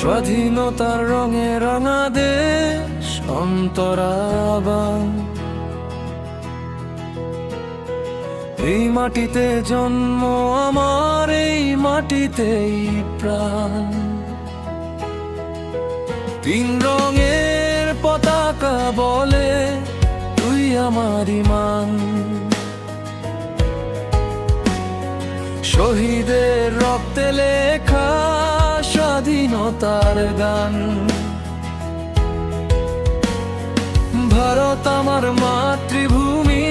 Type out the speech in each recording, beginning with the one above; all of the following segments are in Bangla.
স্বাধীনতার রঙে রাঙা দেশ অন্তরাবান। এই মাটিতে জন্ম আমার, এই মাটিতেই প্রাণ। তিন রঙের পতাকা বলে তুই আমার ইমান। শহীদের রক্তে লেখা স্বাধীনতার গান। ভারত আমার মাতৃভূমি,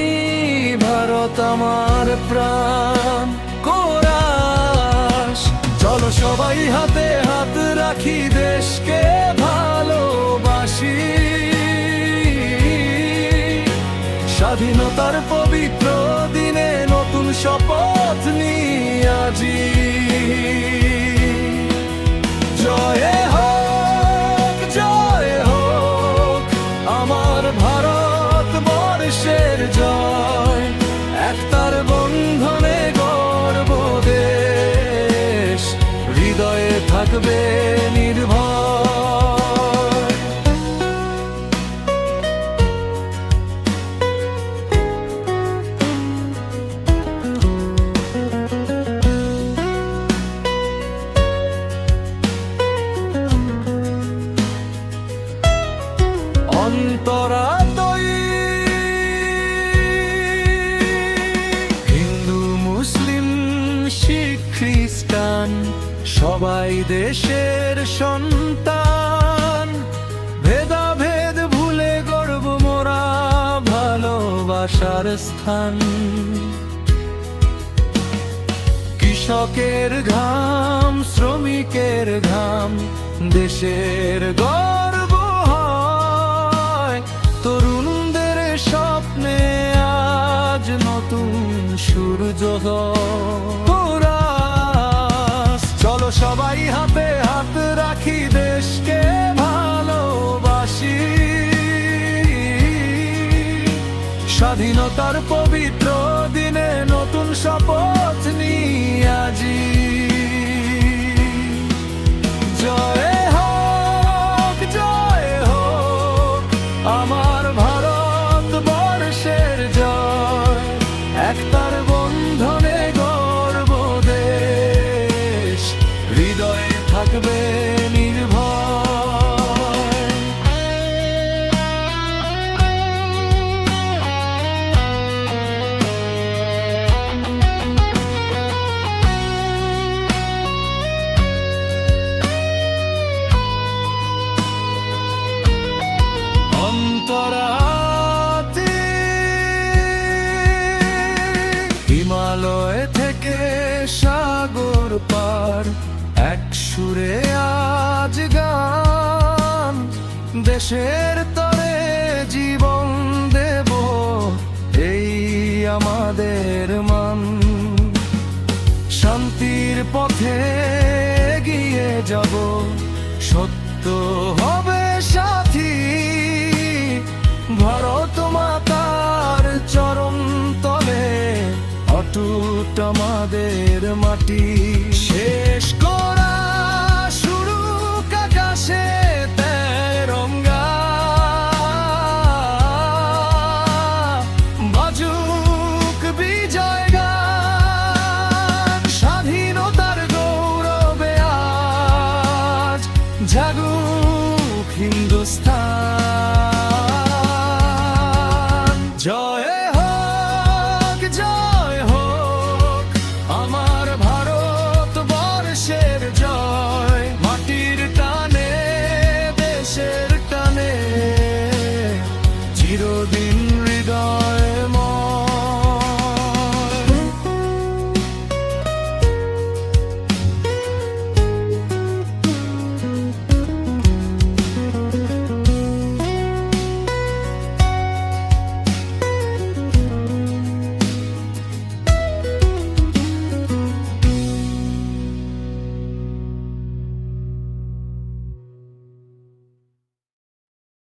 ভারত আমার প্রাণ। কোরাস, চলো সবাই হাতে হাত রাখি, দেশকে ভালোবাসি। স্বাধীনতার পবিত্র দিনে নতুন শপথ নিই আজি। জয় হোক, জয় হোক আমার ভারতবর্ষের জয়। একতার বন্ধনে গর্ব দেশ, হৃদয়ে থাকবে নির্ভয়। অন্তরাতই হিন্দু, মুসলিম, শিখ, খ্রিস্টান সবাই দেশের সন্তান। ভেদাভেদ ভুলে গর্ব মোরা ভালোবাসার স্থান। কৃষকের ঘাম, শ্রমিকের ঘাম, দেশের গর্ব হয়। তরুণদের স্বপ্নে আজ নতুন সূর্যোদয়। চলো সবাই হাতে হাত রাখি, দেশকে ভালোবাসি। স্বাধীনতার পবিত্র দিনে নতুন শপথ নিই আজি। জয় হোক, জয় হোক আমার ভারতবর্ষের জয়। একতার বন্ধনে গর্ব দেশ, হৃদয়ে থাকবে নির্ভয়। অন্তরাতে হিমালয় থেকে সাগর পার, এক সুরে আজ গান। দেশের তরে জীবন দেব, এই আমাদের মান। শান্তির পথে এগিয়ে যাব, সত্য হবে সাথী। ভারত মাতার চরণ তলে অটুট আমাদের মাটি। শেষ করা শুরু আকাশে তেরঙ্গা, বাজুক বিজয় গান। স্বাধীনতার গৌরবে আজ জাগুক হিন্দুস্তান।